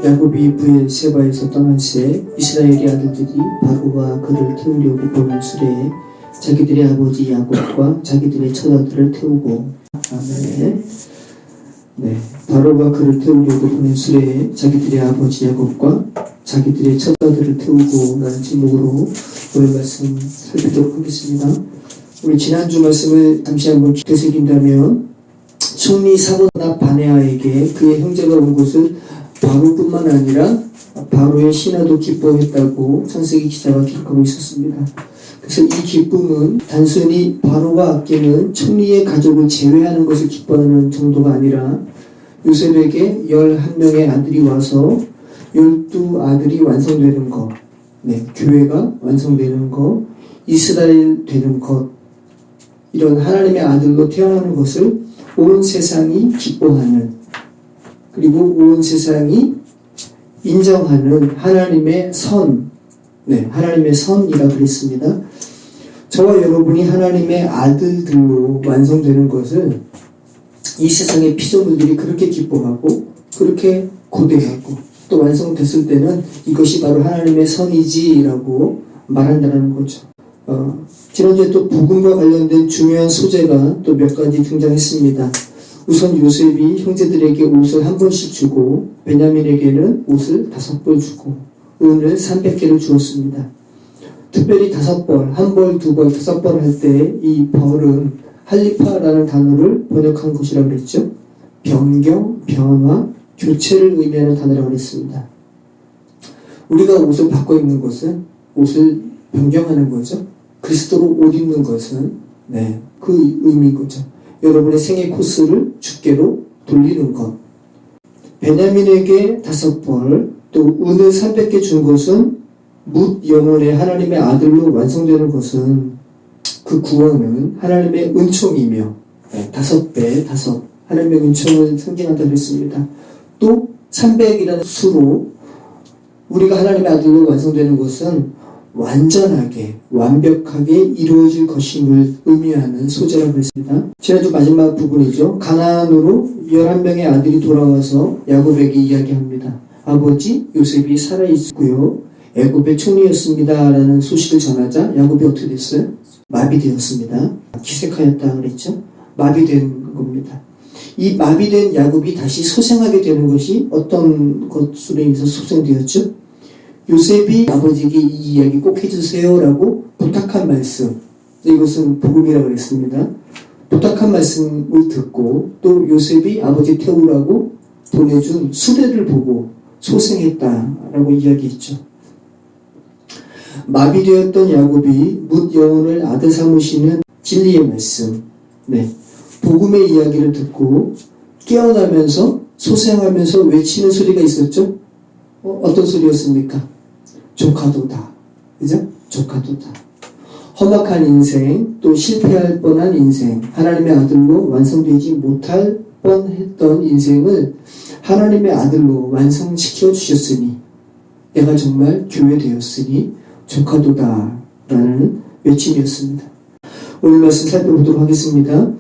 야곱이 브엘세바에서 떠날 새 이스라엘의 아들들이 바로가 그를 태우려고 보는 수레에 자기들의 아버지 야곱과 자기들의 처자들을 태우고, 아멘. 네, 바로가 그를 태우려고 보낸 수레에 자기들의 아버지 야곱과 자기들의 처자들을 태우고 라는 제목으로 오늘 말씀 살피도록 하겠습니다. 우리 지난주 말씀을 잠시 한번 되새긴다면, 총리 사고나 바네아에게 그의 형제가 온 것을 바로뿐만 아니라 바로의 신하도 기뻐했다고 창세기 기자가 기록하고 있었습니다. 그래서 이 기쁨은 단순히 바로가 아끼는 총리의 가족을 제외하는 것을 기뻐하는 정도가 아니라 요셉에게 11명의 아들이 와서 12아들이 완성되는 것, 교회가 완성되는 것, 이스라엘 되는 것, 이런 하나님의 아들로 태어나는 것을 온 세상이 기뻐하는, 그리고 온 세상이 인정하는 하나님의 선, 하나님의 선이라 그랬습니다. 저와 여러분이 하나님의 아들들로 완성되는 것을 이 세상의 피조물들이 그렇게 기뻐하고 그렇게 고대하고 또 완성됐을 때는 이것이 바로 하나님의 선이지라고 말한다는 거죠. 지난주에 또 복음과 관련된 중요한 소재가 또 몇 가지 등장했습니다. 우선 요셉이 형제들에게 옷을 한 벌씩 주고 베냐민에게는 옷을 5벌 주고 은을 300개를 주었습니다. 특별히 5벌, 1벌, 2벌, 5벌 할 때 이 벌은 할리파라는 단어를 번역한 것이라고 그랬죠. 변경, 변화, 교체를 의미하는 단어라고 그랬습니다. 우리가 옷을 바꿔 입는 것은 옷을 변경하는 거죠. 그리스도로 옷 입는 것은 그 의미인 거죠. 여러분의 생애 코스를 주께로 돌리는 것. 베냐민에게 5벌, 또 은을 300개 준 것은 뭇 영혼의 하나님의 아들로 완성되는 것은 그 구원은 하나님의 은총이며 5배, 5 하나님의 은총을 상징한다고 했습니다. 또 300이라는 수로 우리가 하나님의 아들로 완성되는 것은 완전하게, 완벽하게 이루어질 것임을 의미하는 소재라고 했습니다. 지난주 마지막 부분이죠. 가나안으로 11명의 아들이 돌아와서 야곱에게 이야기합니다. 아버지 요셉이 살아있고요, 애굽의 총리였습니다 라는 소식을 전하자 야곱이 어떻게 됐어요? 마비되었습니다. 기색하였다 그랬죠. 마비된 겁니다. 이 마비된 야곱이 다시 소생하게 되는 것이 어떤 것으로 인해서 소생되었죠? 요셉이 아버지에게 이 이야기 꼭 해주세요 라고 부탁한 말씀, 이것은 복음이라고 그랬습니다. 부탁한 말씀을 듣고 또 요셉이 아버지 태우라고 보내준 수레를 보고 소생했다라고 이야기했죠. 마비되었던 야곱이 뭇 영혼을 아들 삼으시는 진리의 말씀, 복음의 이야기를 듣고 깨어나면서 소생하면서 외치는 소리가 있었죠. 어떤 소리였습니까? 조카도다. 그죠? 조카도다. 험악한 인생, 또 실패할 뻔한 인생, 하나님의 아들로 완성되지 못할 뻔했던 인생을 하나님의 아들로 완성시켜 주셨으니 내가 정말 교회 되었으니 조카도다 라는 외침이었습니다. 오늘 말씀 살펴보도록 하겠습니다.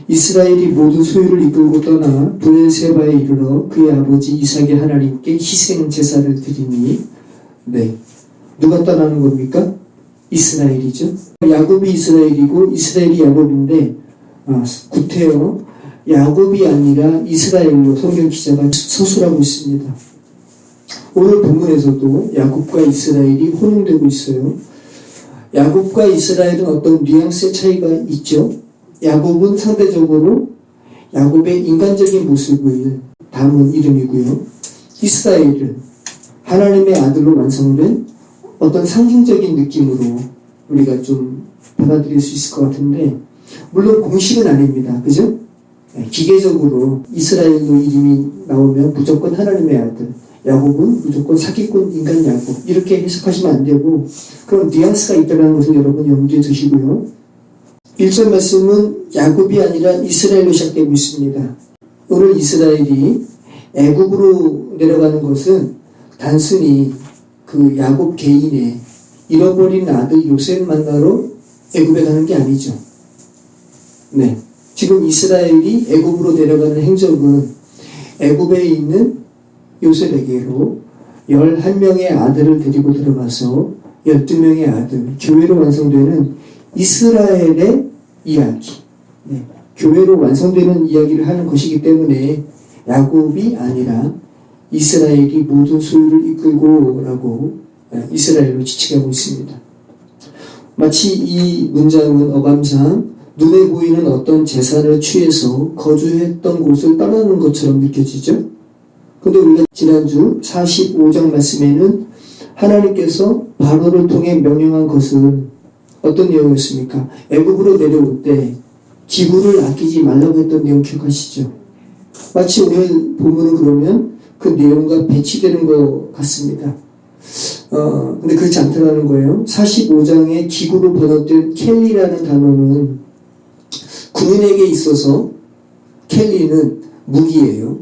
이스라엘이 모든 소유를 이끌고 떠나 브엘세바에 이르러 그의 아버지 이삭의 하나님께 희생 제사를 드리니, 누가 떠나는 겁니까? 이스라엘이죠. 야곱이 이스라엘이고 이스라엘이 야곱인데 구태여 야곱이 아니라 이스라엘로 성경 기자가 서술하고 있습니다. 오늘 본문에서도 야곱과 이스라엘이 혼용되고 있어요. 야곱과 이스라엘은 어떤 뉘앙스의 차이가 있죠. 야곱은 상대적으로 야곱의 인간적인 모습을 담은 이름이고요. 이스라엘은 하나님의 아들로 완성된 어떤 상징적인 느낌으로 우리가 좀 받아들일 수 있을 것 같은데, 물론 공식은 아닙니다. 그죠? 기계적으로 이스라엘로 이름이 나오면 무조건 하나님의 아들, 야곱은 무조건 사기꾼 인간 야곱, 이렇게 해석하시면 안 되고 그런 뉘앙스가 있다는 것을 여러분 염두에 두시고요. 1절 말씀은 야곱이 아니라 이스라엘로 시작되고 있습니다. 오늘 이스라엘이 애굽으로 내려가는 것은 단순히 그 야곱 개인의 잃어버린 아들 요셉 만나러 애굽에 가는 게 아니죠. 지금 이스라엘이 애굽으로 내려가는 행적은 애굽에 있는 요셉에게로 11명의 아들을 데리고 들어가서 12명의 아들, 교회로 완성되는 이스라엘의 이야기, 교회로 완성되는 이야기를 하는 것이기 때문에 야곱이 아니라 이스라엘이 모든 소유를 이끌고 라고 이스라엘로 지칭하고 있습니다. 마치 이 문장은 어감상 눈에 보이는 어떤 재산을 취해서 거주했던 곳을 떠나는 것처럼 느껴지죠. 근데 우리가 지난주 45장 말씀에는 하나님께서 바로를 통해 명령한 것은 어떤 내용이었습니까? 애굽으로 내려올 때 기구를 아끼지 말라고 했던 내용 기억하시죠? 마치 오늘 본문은 그러면 그 내용과 배치되는 것 같습니다. 근데 그렇지 않다는 거예요. 45장의 기구로 번역된 켈리라는 단어는 군인에게 있어서 켈리는 무기예요.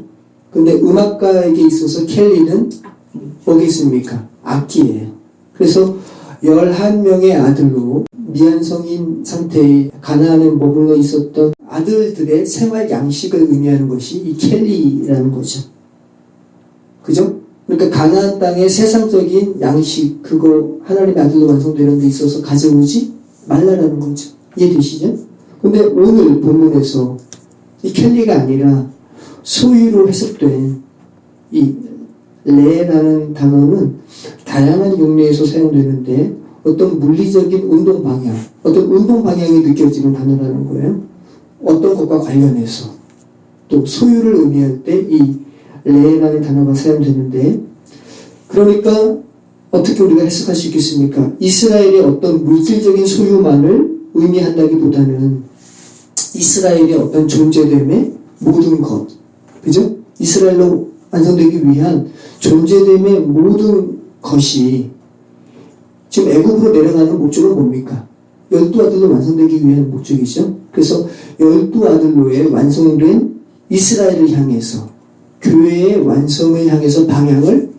근데 음악가에게 있어서 켈리는 뭐겠습니까? 악기예요. 그래서 11명의 아들로 미완성인 상태의 가나안에 머물러 있었던 아들들의 생활 양식을 의미하는 것이 이 켈리라는 거죠. 그죠? 그러니까 가나안 땅의 세상적인 양식, 그거 하나님의 아들로 완성되는 데 있어서 가져오지 말라라는 거죠. 이해되시죠? 근데 오늘 본문에서 이 켈리가 아니라 소유로 해석된 이 레라는 단어는 다양한 용례에서 사용되는데 어떤 물리적인 운동 방향, 어떤 운동 방향이 느껴지는 단어라는 거예요. 어떤 것과 관련해서 또 소유를 의미할 때 이 레라는 단어가 사용되는데, 그러니까 어떻게 우리가 해석할 수 있겠습니까? 이스라엘의 어떤 물질적인 소유만을 의미한다기보다는 이스라엘의 어떤 존재됨의 모든 것, 그죠? 이스라엘로 완성되기 위한 존재됨의 모든 것이 지금 애굽으로 내려가는 목적은 뭡니까? 12아들로 완성되기 위한 목적이죠. 그래서 12아들로의 완성된 이스라엘을 향해서, 교회의 완성을 향해서 방향을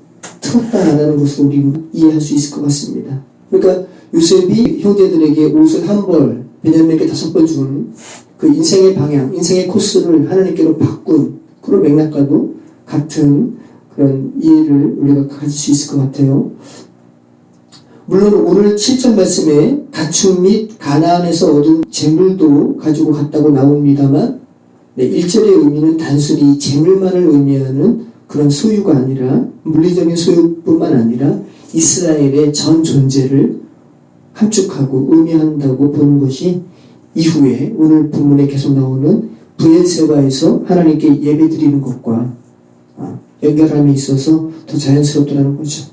틀었다라는 것을 우리는 이해할 수 있을 것 같습니다. 그러니까 요셉이 형제들에게 옷을 한 벌, 베냐민에게 5벌 준 그 인생의 방향, 인생의 코스를 하나님께로 바꾼 그런 맥락과도 같은 그런 이해를 우리가 가질 수 있을 것 같아요. 물론 오늘 7절 말씀에 가축 및 가나안에서 얻은 재물도 가지고 갔다고 나옵니다만, 1절의 의미는 단순히 재물만을 의미하는 그런 소유가 아니라, 물리적인 소유뿐만 아니라 이스라엘의 전 존재를 함축하고 의미한다고 보는 것이 이후에 오늘 본문에 계속 나오는 브엘세바에서 하나님께 예배드리는 것과 연결함이 있어서 더 자연스럽다는 거죠.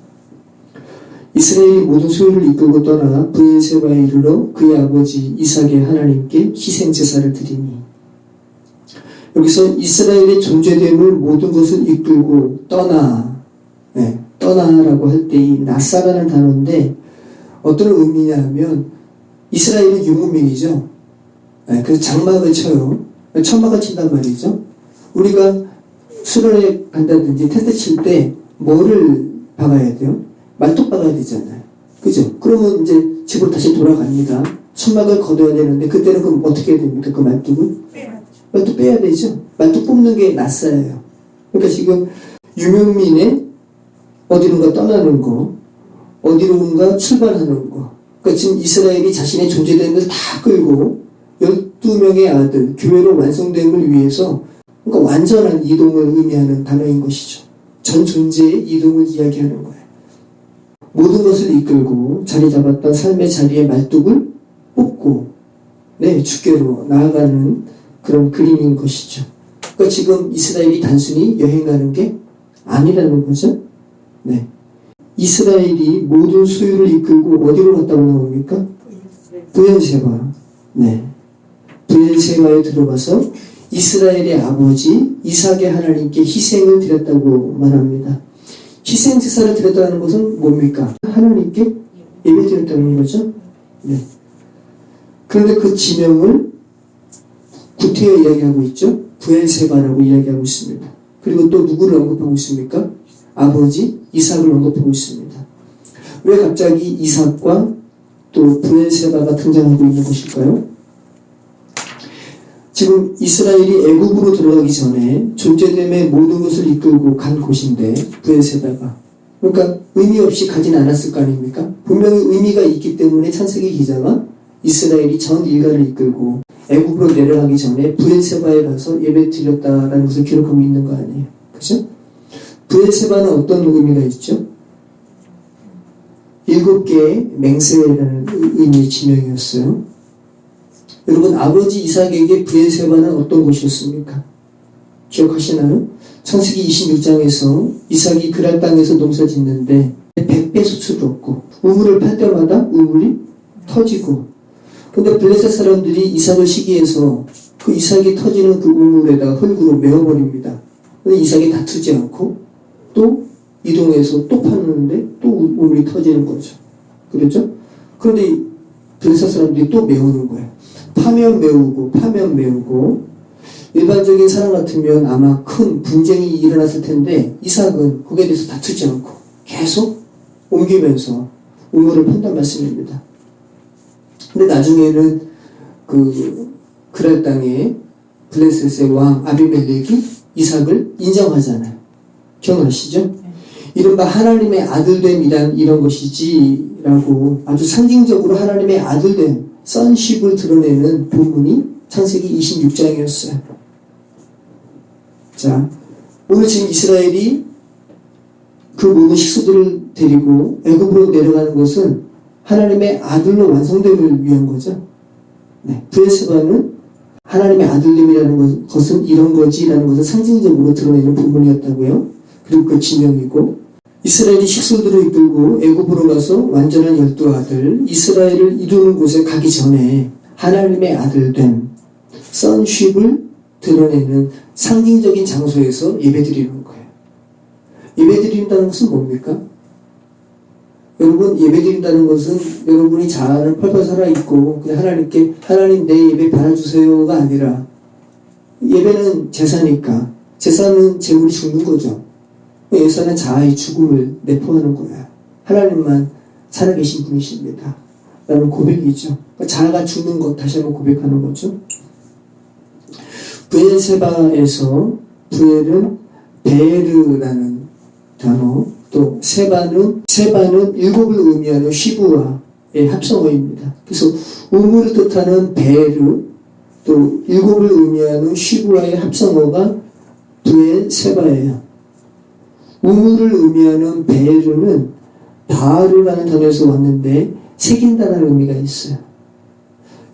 이스라엘이 모든 소유를 이끌고 떠나 브엘세바에 이르러 그의 아버지 이삭의 하나님께 희생제사를 드리니, 여기서 이스라엘의 존재됨을 모든 것을 이끌고 떠나라고 할 때 이 나사라는 단어인데 어떤 의미냐 하면, 이스라엘은 유목민이죠. 그래서 장막을 쳐요. 천막을 친단 말이죠. 우리가 수련회 간다든지 텐트 칠 때 뭐를 박아야 돼요? 말뚝 박아야 되잖아요. 그죠? 그러면 이제 집으로 다시 돌아갑니다. 천막을 걷어야 되는데 그때는 그럼 어떻게 해야 됩니까? 그 말뚝을? 말뚝 빼야 되죠. 말뚝 뽑는 게 낫어요. 그러니까 지금 유목민의 어디론가 떠나는 거, 어디론가 출발하는 거. 그러니까 지금 이스라엘이 자신의 존재됨을 다 끌고 12명의 아들, 교회로 완성됨을 위해서, 그러니까 완전한 이동을 의미하는 단어인 것이죠. 전 존재의 이동을 이야기하는 거예요. 모든 것을 이끌고 자리 잡았던 삶의 자리에 말뚝을 뽑고 주께로 나아가는 그런 그림인 것이죠. 그러니까 지금 이스라엘이 단순히 여행 가는 게 아니라는 거죠. 이스라엘이 모든 소유를 이끌고 어디로 갔다고 나옵니까? 브엘세바. 브엘세바에 들어가서 이스라엘의 아버지 이삭의 하나님께 희생을 드렸다고 말합니다. 희생 제사를 드렸다는 것은 뭡니까? 하나님께 예배드렸다는 거죠. 그런데 그 지명을 구태여 이야기하고 있죠. 브엘세바라고 이야기하고 있습니다. 그리고 또 누구를 언급하고 있습니까? 아버지 이삭을 언급하고 있습니다. 왜 갑자기 이삭과 또 브엘세바가 등장하고 있는 것일까요? 지금 이스라엘이 애굽으로 들어가기 전에 존재됨의 모든 것을 이끌고 간 곳인데, 브엘세바가 그러니까 의미 없이 가진 않았을 거 아닙니까? 분명히 의미가 있기 때문에 창세기 기자가 이스라엘이 전 일가를 이끌고 애굽으로 내려가기 전에 브엘세바에 가서 예배 드렸다라는 것을 기록하고 있는 거 아니에요. 그죠? 브엘세바는 어떤 의미가 있죠? 7개의 맹세라는 의미의 지명이었어요. 여러분, 아버지 이삭에게 브엘세바는 어떤 곳이었습니까? 기억하시나요? 창세기 26장에서 이삭이 그랄 땅에서 농사 짓는데 100배 수출도 없고 우물을 팔 때마다 우물이 터지고, 근데 블레셋 사람들이 이삭을 시기해서 그 이삭이 터지는 그 우물에다가 흙으로 메워버립니다. 근데 이삭이 다투지 않고 또 이동해서 또 파는데 또 우물이 터지는 거죠. 그렇죠? 그런데 블레셋 사람들이 또 메우는 거예요. 파면 메우고 일반적인 사람 같으면 아마 큰 분쟁이 일어났을 텐데 이삭은 거기에 대해서 다투지 않고 계속 옮기면서 우물을 판단 말씀입니다. 근데 나중에는 그랄 땅에 블레셋의 왕 아비멜렉이 이삭을 인정하잖아요. 기억나시죠? 이른바 하나님의 아들됨이란 이런 것이지라고 아주 상징적으로 하나님의 아들됨, 선십을 드러내는 본문이 창세기 26장이었어요. 자, 오늘 지금 이스라엘이 그 모든 식소들을 데리고 애굽으로 내려가는 것은 하나님의 아들로 완성됨을 위한 거죠. 네, 브엘세바는 하나님의 아들됨이라는 것은 이런 거지라는 것을 상징적으로 드러내는 부분이었다고요. 그리고 그 지명이고, 이스라엘이 식소들을 이끌고 애굽으로 가서 완전한 12아들 이스라엘을 이루는 곳에 가기 전에 하나님의 아들됨, sonship을 드러내는 상징적인 장소에서 예배드리는 거예요. 예배드린다는 것은 뭡니까? 여러분, 예배드린다는 것은 여러분이 자아는 펄펄 살아있고 그냥 하나님께 하나님 내 예배 받아주세요가 아니라, 예배는 제사니까 제사는 재물이 죽는 거죠. 예사는 자아의 죽음을 내포하는 거예요. 하나님만 살아계신 분이십니다 라는 고백이죠. 그러니까 자아가 죽는 것 다시 한번 고백하는 거죠. 브엘세바에서 브엘은 베르라는 단어, 또 세바는 일곱을 의미하는 시부와의 합성어입니다. 그래서 우물을 뜻하는 베르, 또 일곱을 의미하는 시부와의 합성어가 브엘세바예요. 우물을 의미하는 베르는 바르라는 단어에서 왔는데 새긴다라는 의미가 있어요.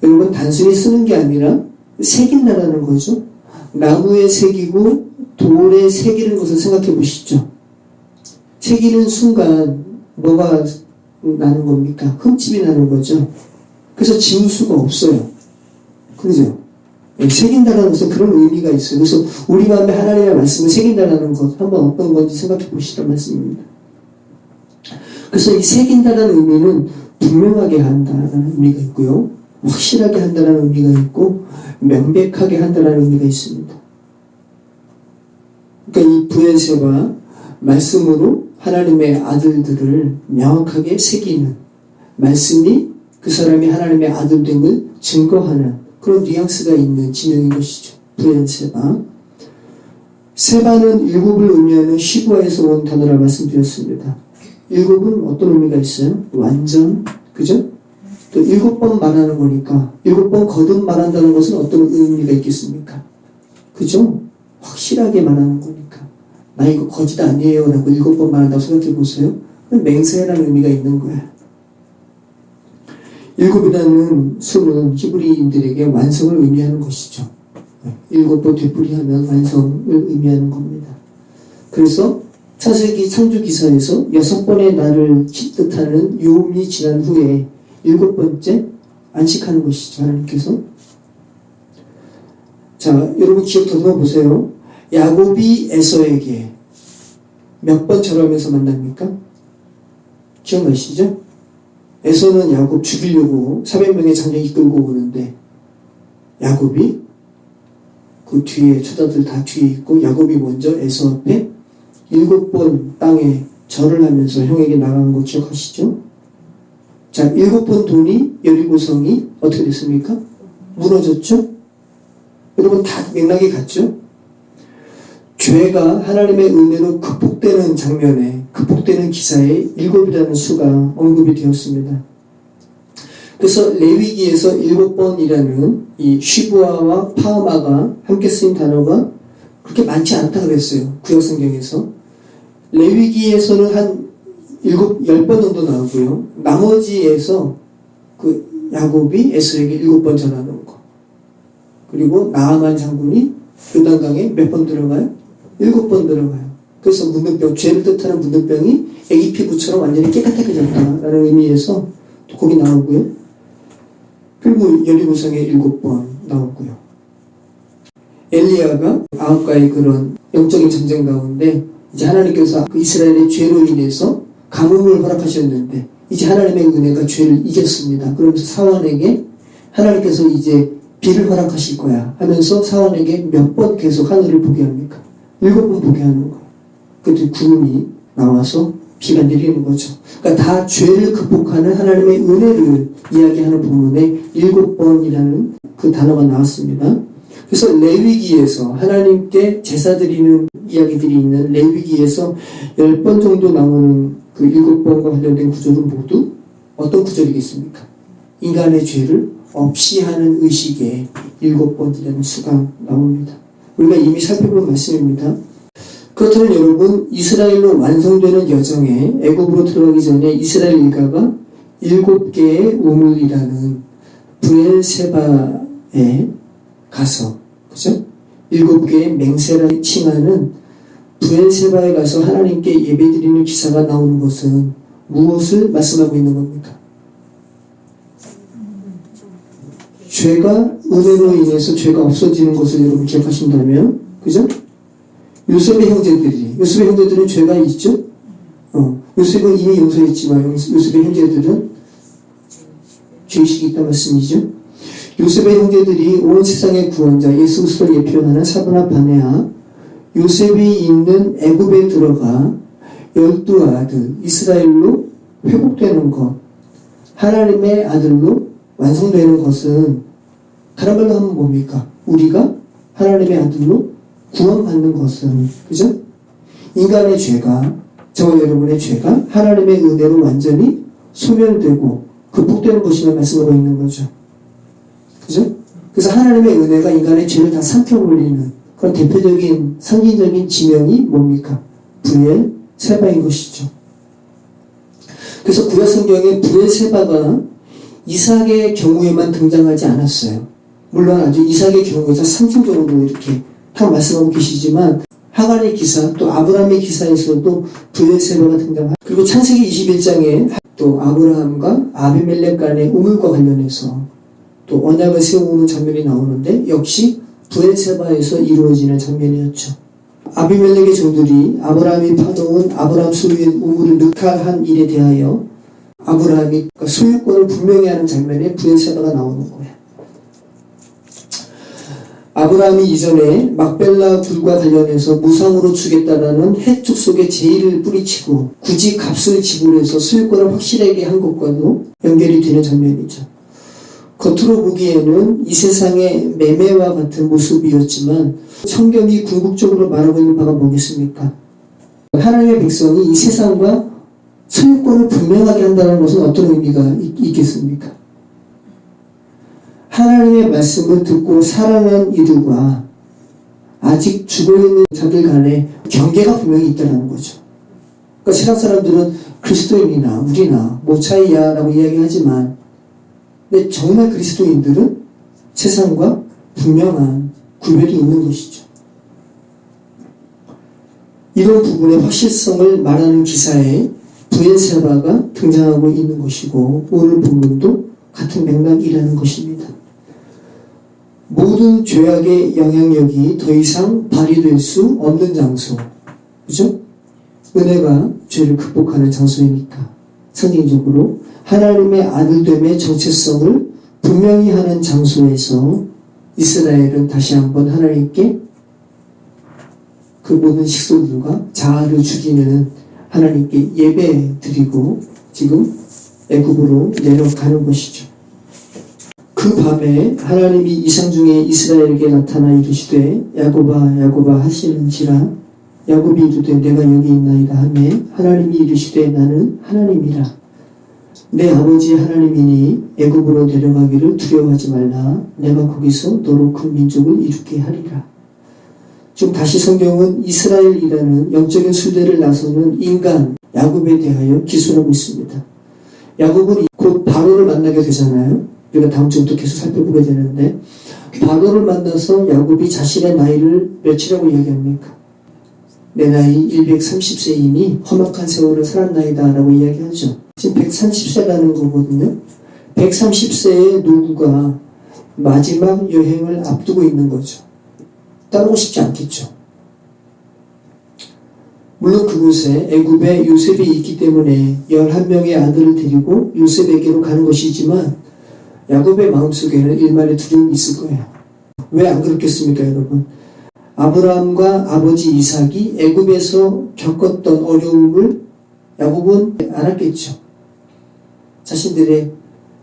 여러분, 단순히 쓰는 게 아니라 새긴다라는 거죠. 나무에 새기고 돌에 새기는 것을 생각해 보시죠. 새기는 순간 뭐가 나는 겁니까? 흠집이 나는 거죠. 그래서 지울 수가 없어요. 그죠? 새긴다는 것은 그런 의미가 있어요. 그래서 우리 마음에 하나님의 말씀을 새긴다는 것, 한번 어떤 건지 생각해 보시란 말씀입니다. 그래서 이 새긴다는 의미는 분명하게 한다는 의미가 있고요, 확실하게 한다는 의미가 있고, 명백하게 한다는 의미가 있습니다. 그러니까 이 브엘세바 말씀으로 하나님의 아들들을 명확하게 새기는, 말씀이 그 사람이 하나님의 아들됨을 증거하는 그런 뉘앙스가 있는 지명인 것이죠. 브엘세바. 세바는 일곱을 의미하는 시부아에서 온 단어라 말씀드렸습니다. 일곱은 어떤 의미가 있어요? 완전, 그죠? 또 7번 말하는 거니까 7번 거듭 말한다는 것은 어떤 의미가 있겠습니까? 그죠? 확실하게 말하는 거니까. 나 이거 거짓 아니에요 라고 7번 말한다고 생각해 보세요. 맹세라는 의미가 있는 거야. 7이라는 수는 히브리인들에게 완성을 의미하는 것이죠. 7번 되풀이하면 완성을 의미하는 겁니다. 그래서 창세기 창조기사에서 6번의 날을 뜻하는 요음이 지난 후에 7번째 안식하는 것이죠. 하나님께서. 자, 여러분 기억 더듬어 보세요. 야곱이 에서에게 몇 번 절하면서 만납니까? 기억나시죠? 에서는 야곱 죽이려고 400명의 장정 이끌고 오는데, 야곱이 그 뒤에 처자들 다 뒤에 있고, 야곱이 먼저 에서 앞에 7번 땅에 절을 하면서 형에게 나간 거 기억하시죠? 자, 7번 돈이 여리고성이 어떻게 됐습니까? 무너졌죠? 여러분 다 맥락이 같죠? 죄가 하나님의 은혜로 극복되는 장면에, 극복되는 기사에 7이라는 수가 언급이 되었습니다. 그래서 레위기에서 7번이라는 이 쉬부아와 파마가 함께 쓰인 단어가 그렇게 많지 않다 그랬어요. 구약성경에서. 레위기에서는 한 10번 정도 나오고요. 나머지에서 그 야곱이 에스라에게 7번 전하는 거. 그리고 나아만 장군이 요단강에 몇 번 들어가요? 7번 들어가요. 그래서 문둥병, 죄를 뜻하는 문둥병이 애기 피부처럼 완전히 깨끗해졌다라는 의미에서 거기 나오고요. 그리고 여리고성에 7번 나오고요. 엘리야가 아합과의 그런 영적인 전쟁 가운데 이제 하나님께서 그 이스라엘의 죄로 인해서 가뭄을 허락하셨는데 이제 하나님의 은혜가 죄를 이겼습니다. 그러면서 사원에게 하나님께서 이제 비를 허락하실 거야 하면서 사원에게 몇 번 계속 하늘을 보게 합니까? 7번 보게 하는 거예요. 그때 구름이 나와서 비가 내리는 거죠. 그러니까 다 죄를 극복하는 하나님의 은혜를 이야기하는 부분에 7번이라는 그 단어가 나왔습니다. 그래서 레위기에서 하나님께 제사 드리는 이야기들이 있는 레위기에서 10번 정도 나오는 그 7번과 관련된 구절은 모두 어떤 구절이겠습니까? 인간의 죄를 없이 하는 의식에 7번이라는 수가 나옵니다. 우리가 이미 살펴본 말씀입니다. 그렇다면 여러분, 이스라엘로 완성되는 여정에 애굽으로 들어가기 전에 이스라엘 일가가 7개의 우물이라는 브엘세바에 가서, 그죠? 7개의 맹세라고 칭하는 브엘세바에 가서 하나님께 예배드리는 기사가 나오는 것은 무엇을 말씀하고 있는 겁니까? 죄가 은혜로 인해서 죄가 없어지는 것을 여러분 기억하신다면, 그죠? 요셉의 형제들은 죄가 있죠? 요셉은 이미 용서했지만 요셉의 형제들은 죄의식이 있다는 말씀이죠. 요셉의 형제들이 온 세상의 구원자 예수 그리스도를 예표하는 사브나 바네아, 요셉이 있는 애굽에 들어가 12아들 이스라엘로 회복되는 것, 하나님의 아들로 완성되는 것은 다른 말로 하면 뭡니까? 우리가 하나님의 아들로 구원받는 것은, 그죠? 인간의 죄가, 저와 여러분의 죄가 하나님의 은혜로 완전히 소멸되고 극복되는 것이라 말씀하고 있는 거죠. 그죠? 그래서 하나님의 은혜가 인간의 죄를 다 삼켜버리는 그런 대표적인 상징적인 지명이 뭡니까? 브엘세바인 것이죠. 그래서 구약성경에 브엘세바가 이삭의 경우에만 등장하지 않았어요. 물론 아주 이삭의 경우에서 상징적으로 이렇게 다 말씀하고 계시지만 하갈의 기사 또 아브라함의 기사에서도 브엘세바가 등장하고, 그리고 창세기 21장에 또 아브라함과 아비멜렉 간의 우물과 관련해서 또 언약을 세우는 장면이 나오는데 역시 브엘세바에서 이루어지는 장면이었죠. 아비멜렉의 종들이 아브라함이 파놓은 아브라함 소유의 우물을 늑탈한 일에 대하여 아브라함이 소유권을 분명히 하는 장면에 브엘세바가 나오는 거예요. 아브라함이 이전에 막벨라 굴과 관련해서 무상으로 주겠다라는 헷 족속에 제의를 뿌리치고 굳이 값을 지불해서 소유권을 확실하게 한 것과도 연결이 되는 장면이죠. 겉으로 보기에는 이 세상의 매매와 같은 모습이었지만 성경이 궁극적으로 말하고 있는 바가 뭐겠습니까? 하나님의 백성이 이 세상과 소유권을 분명하게 한다는 것은 어떤 의미가 있겠습니까? 하나님의 말씀을 듣고 살아난 이들과 아직 죽어있는 자들 간에 경계가 분명히 있다는 거죠. 그러니까 세상 사람들은 그리스도인이나 우리나 뭐 차이야 라고 이야기하지만, 근데 정말 그리스도인들은 세상과 분명한 구별이 있는 것이죠. 이런 부분의 확실성을 말하는 기사에 브엘세바가 등장하고 있는 것이고, 오늘 본문도 같은 맥락이라는 것입니다. 모든 죄악의 영향력이 더 이상 발휘될 수 없는 장소, 그죠? 은혜가 죄를 극복하는 장소이니까 상징적으로 하나님의 아들됨의 정체성을 분명히 하는 장소에서 이스라엘은 다시 한번 하나님께 그 모든 식소들과 자아를 죽이는 하나님께 예배 드리고 지금 애굽으로 내려가는 것이죠. 그 밤에 하나님이 이상 중에 이스라엘에게 나타나 이르시되 야곱아 야곱아 하시는지라 야곱이 이르되 내가 여기 있나이다 하매 하나님이 이르시되 나는 하나님이라 내 아버지 하나님이니 애굽으로 내려가기를 두려워하지 말라 내가 거기서 너로 큰 민족을 이루게 하리라. 좀 다시 성경은 이스라엘이라는 영적인 순례를 나서는 인간 야곱에 대하여 기술하고 있습니다. 야곱은 곧 바로를 만나게 되잖아요. 우리가 다음 주부터 계속 살펴보게 되는데 바로를 만나서 야곱이 자신의 나이를 몇이라고 이야기합니까? 내 나이 130세이니 험악한 세월을 살았나이다 라고 이야기하죠. 지금 130세라는 거거든요. 130세의 노구가 마지막 여행을 앞두고 있는 거죠. 따르고 싶지 않겠죠. 물론 그곳에 애굽에 요셉이 있기 때문에 11명의 아들을 데리고 요셉에게로 가는 것이지만 야곱의 마음속에는 일말의 두려움이 있을 거예요. 왜 안 그렇겠습니까, 여러분? 아브라함과 아버지 이삭이 애굽에서 겪었던 어려움을 야곱은 알았겠죠. 자신들의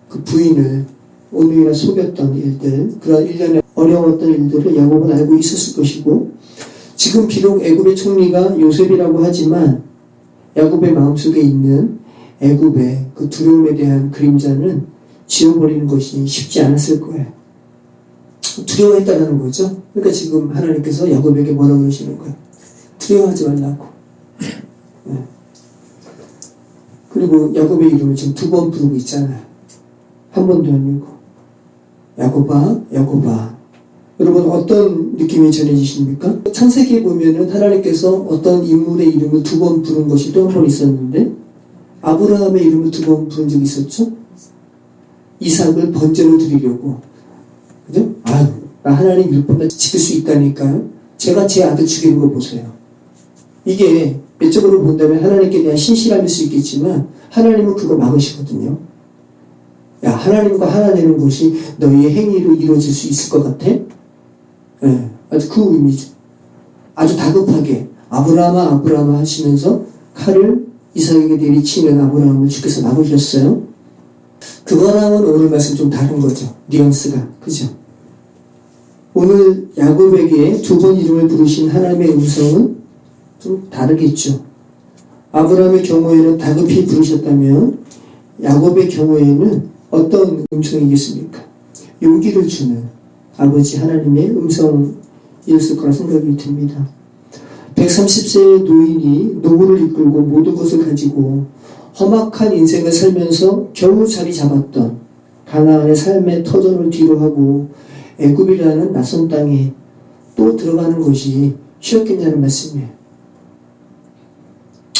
그 부인을 오늘이나 속였던 일들, 그런 일련의 어려웠던 일들을 야곱은 알고 있었을 것이고, 지금 비록 애굽의 총리가 요셉이라고 하지만 야곱의 마음속에 있는 애굽의 그 두려움에 대한 그림자는 지워버리는 것이 쉽지 않았을 거예요. 두려워했다는 거죠. 그러니까 지금 하나님께서 야곱에게 뭐라고 그러시는 거예요? 두려워하지 말라고. 네. 그리고 야곱의 이름을 지금 2번 부르고 있잖아요. 한 번도 아니고 야곱아 야곱아. 여러분 어떤 느낌이 전해지십니까? 창세기에 보면은 하나님께서 어떤 인물의 이름을 2번 부른 것이 또 한 번 있었는데 아브라함의 이름을 2번 부른 적이 있었죠? 이삭을 번제로 드리려고. 그죠? 아유, 나 하나님 율법만 지킬 수 있다니까요. 제가 제 아들 죽이는 거 보세요. 이게 외적으로 본다면 하나님께 대한 신실함일 수 있겠지만 하나님은 그거 막으시거든요. 야, 하나님과 하나 되는 것이 너희의 행위로 이루어질 수 있을 것 같아? 네, 아주 그 의미죠. 아주 다급하게 아브라함아 아브라함아 하시면서 칼을 이삭에게 내리치는 아브라함을 주께서 막으셨어요. 그거랑은 오늘 말씀 좀 다른 거죠. 뉘앙스가. 그죠? 오늘 야곱에게 2번 이름을 부르신 하나님의 음성은 좀 다르겠죠. 아브라함의 경우에는 다급히 부르셨다면 야곱의 경우에는 어떤 음성이겠습니까? 용기를 주는 아버지 하나님의 음성이었을 거라 생각이 듭니다. 130세의 노인이 노구를 이끌고 모든 것을 가지고 험악한 인생을 살면서 겨우 자리 잡았던 가나안의 삶의 터전을 뒤로하고 애굽이라는 낯선 땅에 또 들어가는 것이 쉬웠겠냐는 말씀이에요.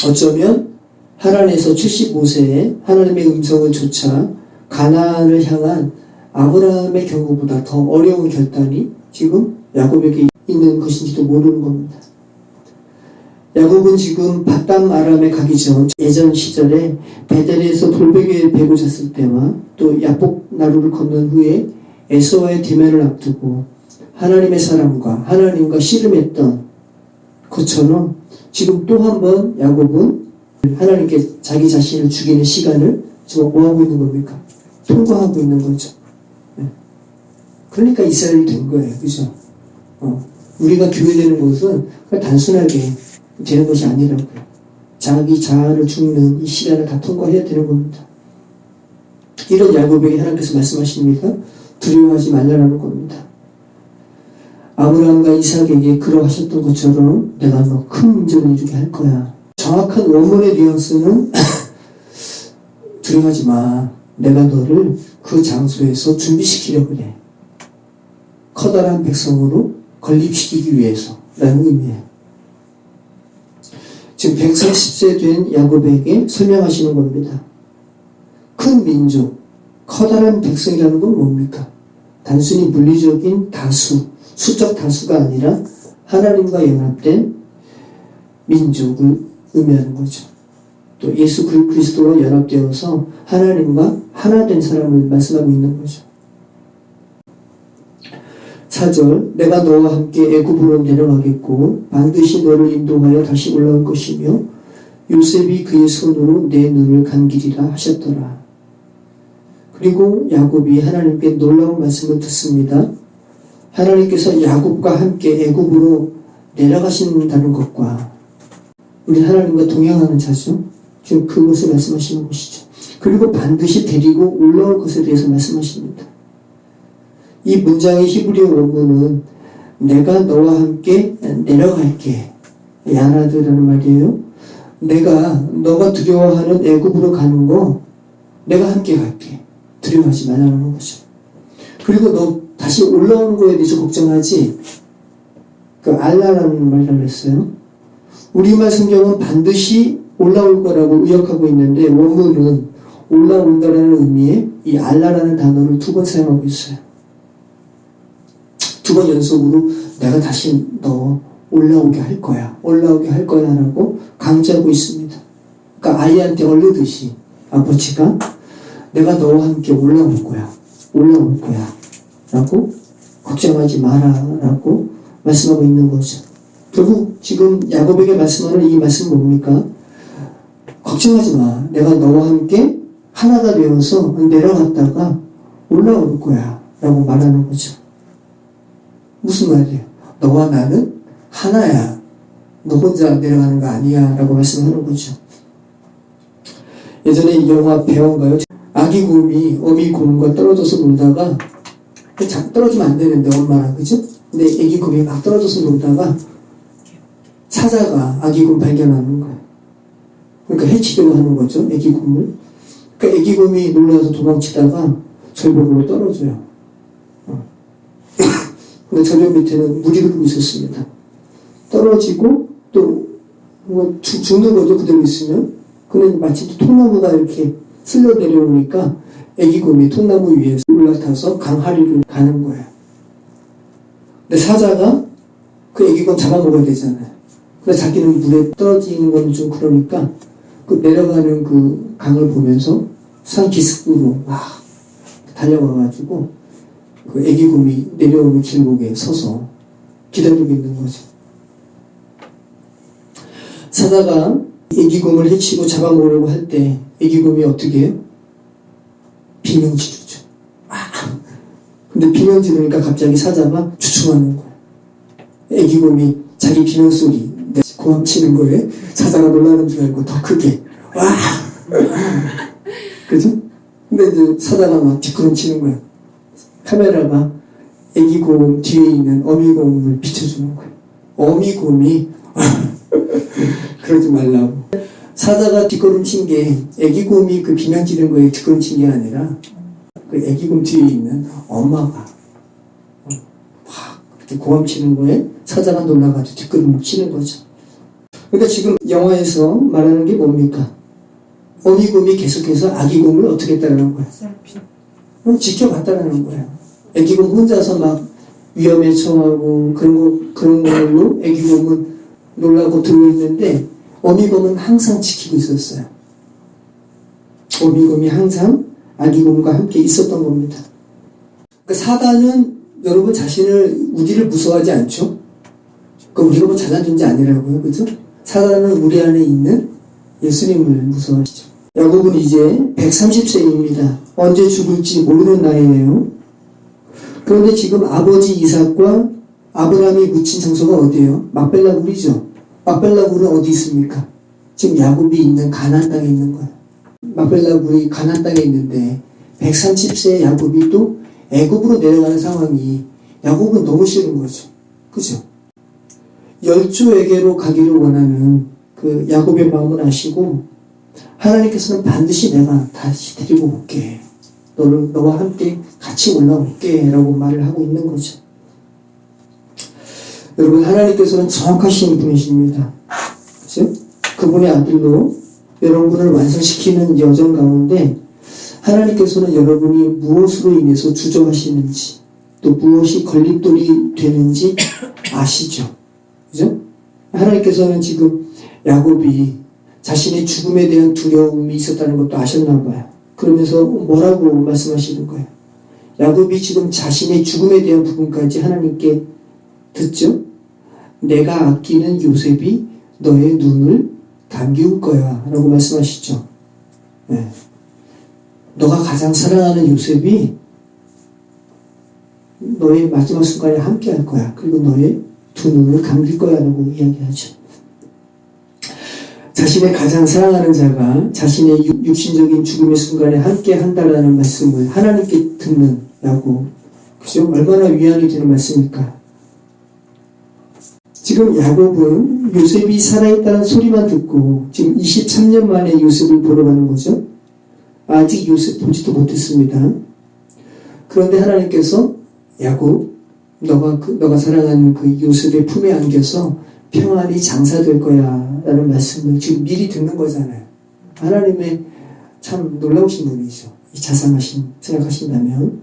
어쩌면 하란에서 75세에 하나님의 음성을 좇아 가나안을 향한 아브라함의 경우보다 더 어려운 결단이 지금 야곱에게 있는 것인지도 모르는 겁니다. 야곱은 지금 밧담 아람에 가기 전 예전 시절에 베델에서 돌베개에 베고 잤을 때와 또 야복 나루를 건넌 후에 에서와의 대면을 앞두고 하나님의 사람과 하나님과 씨름했던 것처럼 지금 또 한 번 야곱은 하나님께 자기 자신을 죽이는 시간을 지금 뭐하고 있는 겁니까? 통과하고 있는 거죠. 그러니까 이스라엘이 된 거예요. 그죠? 우리가 교회되는 것은 단순하게 되는 것이 아니라고요. 자기 자아를 죽는 이 시간을 다 통과해야 되는 겁니다. 이런 야곱에게 하나님께서 말씀하십니까? 두려워하지 말라는 겁니다. 아브라함과 이삭에게 그러하셨던 것처럼 내가 너 큰 민족을 이루게 할 거야. 정확한 원문의 뉘앙스는 두려워하지 마. 내가 너를 그 장소에서 준비시키려고 그래. 커다란 백성으로 건립시키기 위해서 라는 의미예요. 지금 130세 된 야곱에게 설명하시는 겁니다. 큰 민족, 커다란 백성이라는 건 뭡니까? 단순히 물리적인 다수, 수적 다수가 아니라 하나님과 연합된 민족을 의미하는 거죠. 또 예수 그리스도와 연합되어서 하나님과 하나 된 사람을 말씀하고 있는 거죠. 4절 내가 너와 함께 애굽으로 내려가겠고 반드시 너를 인도하여 다시 올라올 것이며 요셉이 그의 손으로 내 눈을 감기리라 하셨더라. 그리고 야곱이 하나님께 놀라운 말씀을 듣습니다. 하나님께서 야곱과 함께 애굽으로 내려가신다는 것과 우리 하나님과 동행하는 자죠. 지금 그것을 말씀하시는 것이죠. 그리고 반드시 데리고 올라올 것에 대해서 말씀하십니다. 이 문장의 히브리어 원문은 내가 너와 함께 내려갈게. 야나드라는 말이에요. 너가 두려워하는 애굽으로 가는 거 내가 함께 갈게. 두려워하지 말라는 거죠. 그리고 너 다시 올라오는 거에 대해서 걱정하지. 그 알라라는 말이라고 했어요. 우리말 성경은 반드시 올라올 거라고 의역하고 있는데 원문은 올라온다라는 의미의 이 알라라는 단어를 2번 사용하고 있어요. 2번 연속으로 내가 다시 너 올라오게 할 거야. 올라오게 할 거야 라고 강조하고 있습니다. 그러니까 아이한테 얼르듯이 아버지가 내가 너와 함께 올라올 거야. 올라올 거야. 라고 걱정하지 마라 라고 말씀하고 있는 거죠. 결국 지금 야곱에게 말씀하는 이 말씀은 뭡니까? 걱정하지 마. 내가 너와 함께 하나가 되어서 내려갔다가 올라올 거야. 라고 말하는 거죠. 무슨 말이에요? 너와 나는 하나야. 너 혼자 내려가는 거 아니야. 라고 말씀하는 거죠. 예전에 영화 배원가요? 아기 곰이 어미 곰과 떨어져서 놀다가 떨어지면 안 되는데 엄마랑 그죠? 근데 아기 곰이 막 떨어져서 놀다가 사자가 아기 곰 발견하는 거예요. 그러니까 해치려고 하는 거죠. 아기 곰을. 그러니까 아기 곰이 놀라서 도망치다가 절벽으로 떨어져요. 근데 절벽 밑에는 물이 흐르고 있었습니다. 떨어지고 또 뭐 죽는 거죠. 그대로 있으면. 근데 마침 또 통나무가 이렇게 쓸려 내려오니까 아기 곰이 통나무 위에 올라타서 강하리로 가는 거예요. 근데 사자가 그 아기 곰 잡아먹어야 되잖아요. 근데 자기는 물에 떨어지는 건 좀 그러니까 그 내려가는 그 강을 보면서 산 기슭으로 막 달려가가지고 그 아기 곰이 내려오는 길목에 서서 기다리고 있는 거죠. 사자가 아기 곰을 해치고 잡아먹으려고 할 때 아기 곰이 어떻게 해요? 비명 지르죠. 근데 비명 지르니까 갑자기 사자가 주춤하는 거예요. 아기 곰이 자기 비명 소리 고함 치는 거에 사자가 놀라는 줄 알고 더 크게 와 그죠? 근데 이제 사자가 막 뒷걸음 치는 거예요. 카메라가 아기 곰 뒤에 있는 어미 곰을 비춰주는 거예요. 어미 곰이 그러지 말라고. 사자가 뒷걸음 친 게 아기 곰이 그 비명 지른 거에 뒷걸음 친 게 아니라 그 아기 곰 뒤에 있는 엄마가 확 이렇게 고함 치는 거에 사자가 놀라가지고 뒷걸음을 치는 거죠. 그러니까 지금 영화에서 말하는 게 뭡니까? 어미 곰이 계속해서 아기 곰을 어떻게 했다는 거예요? 지켜봤다는 거예요. 아기 곰 혼자서 막 위험에 처하고 그런 걸로 아기 곰은 놀라고 들어있는데 어미 곰은 항상 지키고 있었어요. 어미 곰이 항상 아기 곰과 함께 있었던 겁니다. 그러니까 사단은 여러분 자신을 우리를 무서워하지 않죠? 그러니까 우리가 뭐 잘난 존재 아니라고요, 그죠? 사단은 우리 안에 있는 예수님을 무서워하시죠. 야곱은 이제 130세입니다. 언제 죽을지 모르는 나이에요. 그런데 지금 아버지 이삭과 아브라함이 묻힌 장소가 어디예요? 막벨라 굴이죠. 막벨라 굴은 어디 있습니까? 지금 야곱이 있는 가나안 땅에 있는 거예요. 막벨라 굴이 가나안 땅에 있는데 130세의 야곱이 또 애굽으로 내려가는 상황이 야곱은 너무 싫은 거죠. 그죠? 열조에게로 가기를 원하는 그 야곱의 마음을 아시고 하나님께서는 반드시 내가 다시 데리고 올게. 너와 함께 같이 올라올게 라고 말을 하고 있는 거죠. 여러분 하나님께서는 정확하신 분이십니다. 그죠? 그분의 아들로 여러분을 완성시키는 여정 가운데 하나님께서는 여러분이 무엇으로 인해서 주저하시는지 또 무엇이 걸림돌이 되는지 아시죠? 그죠? 하나님께서는 지금 야곱이 자신의 죽음에 대한 두려움이 있었다는 것도 아셨나 봐요. 그러면서 뭐라고 말씀하시는 거예요? 야곱이 지금 자신의 죽음에 대한 부분까지 하나님께 듣죠? 내가 아끼는 요셉이 너의 눈을 감기울 거야 라고 말씀하시죠. 네. 너가 가장 사랑하는 요셉이 너의 마지막 순간에 함께 할 거야. 그리고 너의 두 눈을 감길 거야 라고 이야기하죠. 자신의 가장 사랑하는 자가 자신의 육신적인 죽음의 순간에 함께 한다라는 말씀을 하나님께 듣는 야곱. 그죠? 얼마나 위안이 되는 말씀일까? 지금 야곱은 요셉이 살아있다는 소리만 듣고 지금 23년 만에 요셉을 보러 가는 거죠. 아직 요셉 보지도 못했습니다. 그런데 하나님께서 야곱, 너가 사랑하는 그 요셉의 품에 안겨서 평안히 장사될 거야 라는 말씀을 지금 미리 듣는 거잖아요. 하나님의 참 놀라우신 분이죠. 이 생각하신다면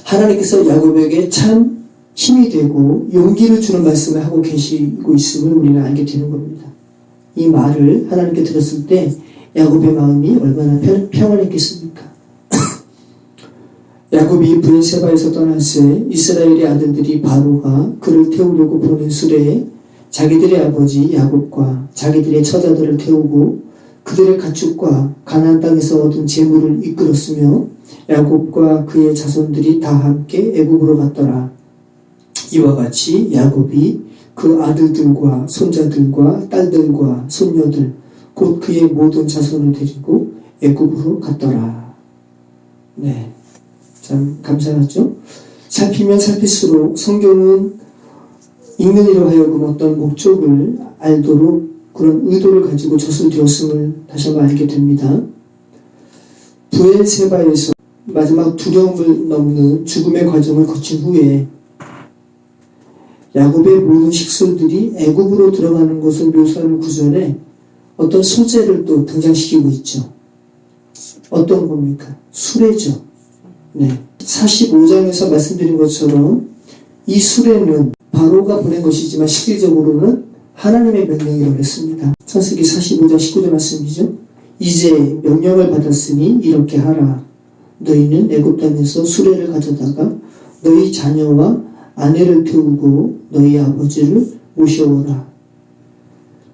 하나님께서 야곱에게 참 힘이 되고 용기를 주는 말씀을 하고 계시고 있음을 우리는 알게 되는 겁니다. 이 말을 하나님께 들었을 때 야곱의 마음이 얼마나 평안했겠습니까? 야곱이 브엘세바에서 떠났을 이스라엘의 아들들이 바로가 그를 태우려고 보낸 수레에 자기들의 아버지 야곱과 자기들의 처자들을 태우고 그들의 가축과 가나안 땅에서 얻은 재물을 이끌었으며 야곱과 그의 자손들이 다 함께 애굽으로 갔더라. 이와 같이 야곱이 그 아들들과 손자들과 딸들과 손녀들 곧 그의 모든 자손을 데리고 애굽으로 갔더라. 네, 참 감사하죠. 살피면 살필수록 성경은 읽는 이로 하여금 어떤 목적을 알도록 그런 의도를 가지고 저술되었음을 다시 한번 알게 됩니다. 브엘세바에서 마지막 두려움을 넘는 죽음의 과정을 거친 후에 야곱의 모든 식솔들이 애굽으로 들어가는 것을 묘사하는 구절에 어떤 소재를 또 등장시키고 있죠. 어떤 겁니까? 수레죠. 네. 45장에서 말씀드린 것처럼 이 수레는 바로가 보낸 것이지만 실질적으로는 하나님의 명령이라고 했습니다. 창세기 45장 19절 말씀이죠. 이제 명령을 받았으니 이렇게 하라. 너희는 애굽 땅에서 수레를 가져다가 너희 자녀와 아내를 태우고 너희 아버지를 모셔오라.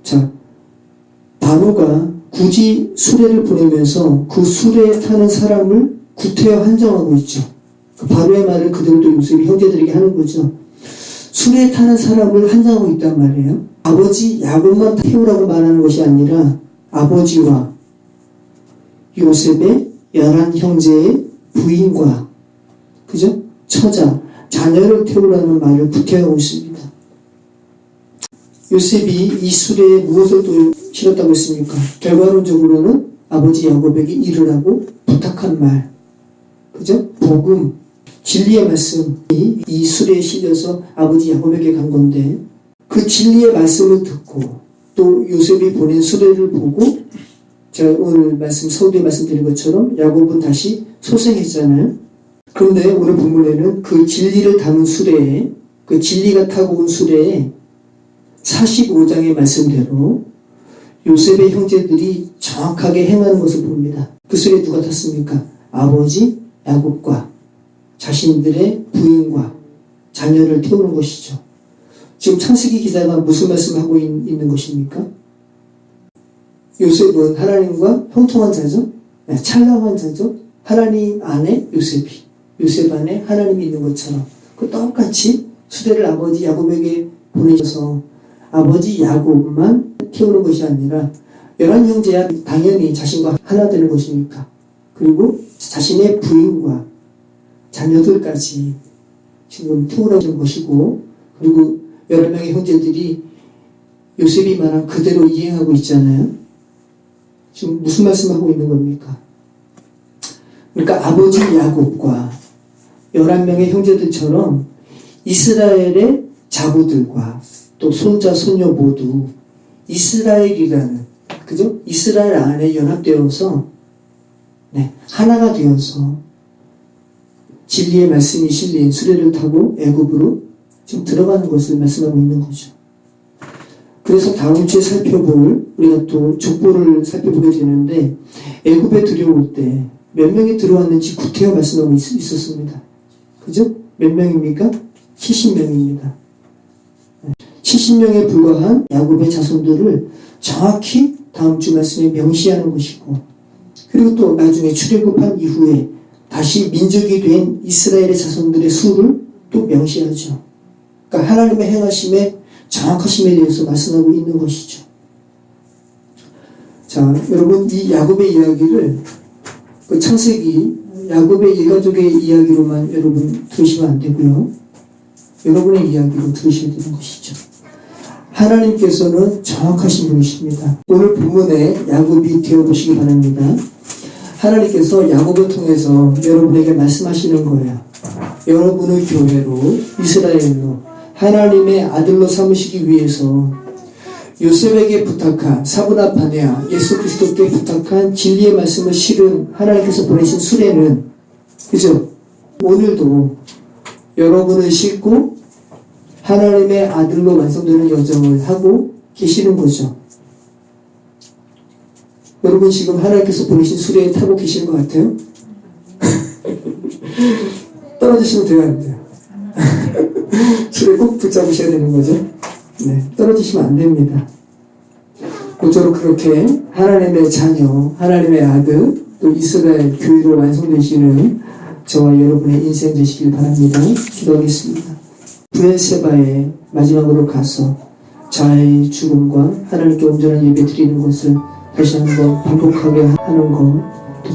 자, 바로가 굳이 수레를 보내면서 그 수레에 타는 사람을 구태여 한정하고 있죠. 그 바로의 말을 그대로 또 요셉이 형제들에게 하는 거죠. 수레에 타는 사람을 한정하고 있단 말이에요. 아버지 야곱만 태우라고 말하는 것이 아니라 아버지와 요셉의 11형제의 부인과 그죠? 처자, 자녀를 태우라는 말을 구태하고 있습니다. 요셉이 이 수레에 무엇을 또 실었다고 했습니까? 결과론적으로는 아버지 야곱에게 이르라고 부탁한 말, 그죠? 복음, 진리의 말씀이 이 수레에 실려서 아버지 야곱에게 간 건데 그 진리의 말씀을 듣고 또 요셉이 보낸 수레를 보고 제가 오늘 서두에 말씀드린 것처럼 야곱은 다시 소생했잖아요. 그런데 오늘 본문에는 그 진리를 담은 수레에 그 진리가 타고 온 수레에 45장의 말씀대로 요셉의 형제들이 정확하게 행하는 것을 봅니다. 그 수레에 누가 탔습니까? 아버지 야곱과 자신들의 부인과 자녀를 태우는 것이죠. 지금 창세기 기자가 무슨 말씀을 하고 있는 것입니까? 요셉은 하나님과 형통한 자죠. 네, 찰랑한 자죠. 하나님 안에 요셉이, 요셉 안에 하나님이 있는 것처럼 그 똑같이 수레를 아버지 야곱에게 보내셔서 아버지 야곱만 태우는 것이 아니라 11형제야 당연히 자신과 하나 되는 것이니까 그리고 자신의 부인과 자녀들까지 지금 태우라는 것이고 그리고 11명의 형제들이 요셉이 말한 그대로 이행하고 있잖아요. 지금 무슨 말씀을 하고 있는 겁니까? 그러니까 아버지 야곱과 11명의 형제들처럼 이스라엘의 자부들과 또 손자, 손녀 모두 이스라엘이라는, 그죠? 이스라엘 안에 연합되어서, 네, 하나가 되어서 진리의 말씀이 실린 수레를 타고 애굽으로 지금 들어가는 것을 말씀하고 있는 거죠. 그래서 다음 주에 살펴볼, 우리가 또 족보를 살펴보게 되는데, 애굽에 들여올 때 몇 명이 들어왔는지 구태여 말씀하고 있었습니다. 그죠? 몇 명입니까? 70명입니다. 70명에 불과한 야곱의 자손들을 정확히 다음 주 말씀에 명시하는 것이고, 그리고 또 나중에 출애굽한 이후에 다시 민족이 된 이스라엘의 자손들의 수를 또 명시하죠. 그러니까 하나님의 행하심의 정확하심에 대해서 말씀하고 있는 것이죠. 자, 여러분 이 야곱의 이야기를 그 창세기 야곱의 일가족의 이야기로만 여러분 들으시면 안 되고요. 여러분의 이야기로 들으셔야 되는 것이죠. 하나님께서는 정확하신 분이십니다. 오늘 본문에 야곱이 되어보시기 바랍니다. 하나님께서 야곱을 통해서 여러분에게 말씀하시는 거예요. 여러분의 교회로 이스라엘로 하나님의 아들로 삼으시기 위해서 요셉에게 부탁한 사브나파네아 예수 그리스도께 부탁한 진리의 말씀을 실은 하나님께서 보내신 수레는 그죠? 오늘도 여러분을 싣고 하나님의 아들로 완성되는 여정을 하고 계시는 거죠. 여러분 지금 하나님께서 보내신 수레에 타고 계시는 것 같아요? 떨어지시면 돼요, 안 돼요? 수레 꼭 붙잡으셔야 되는 거죠. 네, 떨어지시면 안 됩니다. 모쪼록 그렇게 하나님의 자녀, 하나님의 아들, 또 이스라엘 교회로 완성되시는 저와 여러분의 인생 되시길 바랍니다. 기도하겠습니다. 부엘세바에 마지막으로 가서 자아의 죽음과 하나님께 온전한 예배 드리는 것을 다시 한번 반복하게 하는 것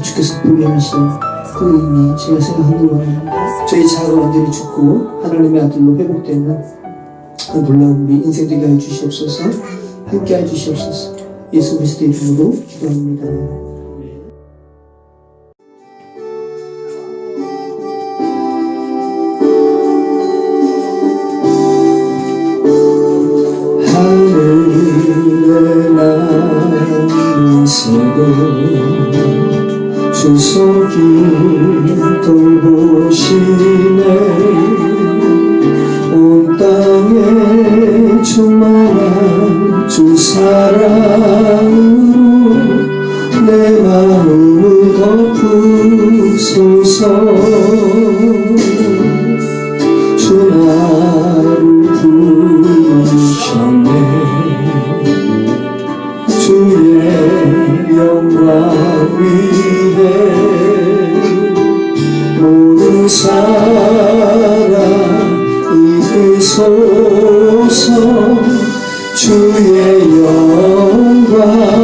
주께서 보게 하셔서 그 의미 제가 생각하기 원합니다. 저희 자아가 완전히 죽고 하나님의 아들로 회복되는 놀라운 우리 인생 되게 해 주시옵소서. 함께 해 주시옵소서. 예수 그리스도의 이름으로 기도합니다. 하늘의 나세고 주속이 돌보시네 온 땅에 충만한 주 사랑으로 내 마음을 덮으소서. 주 나를 부르셨네 주의 영광 위에 모든 사랑 이끄소서. 주의 영광으로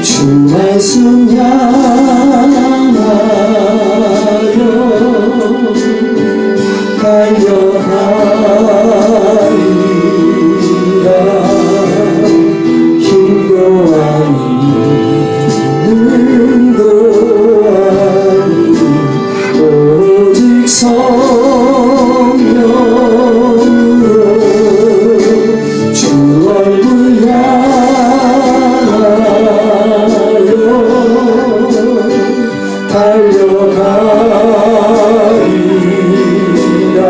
주 말씀 향하여 달려가리라. 힘도 아니 능도 아니 오직 성령으로 주 얼굴 향하여 달려가리라.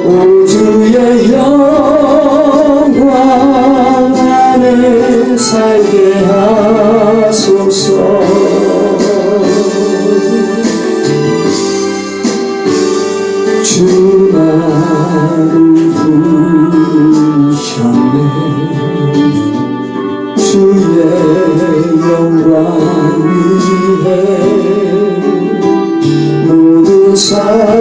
오 주의 영광 안에 살게 하소서. 주 나를 부르셨네 주의 영광 위에 모든 사랑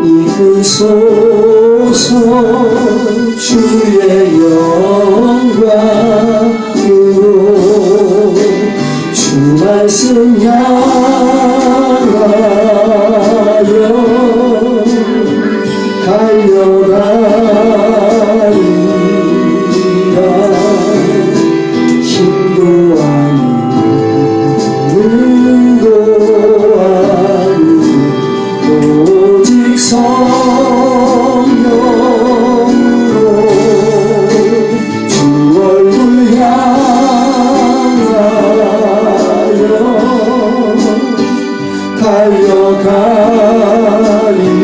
이끄소서. 주의 영광으로 주 말씀 향하여 달려가리라. 힘도 아니 능도 아니 오직 성령으로 주 얼굴 향하여 달려가리라.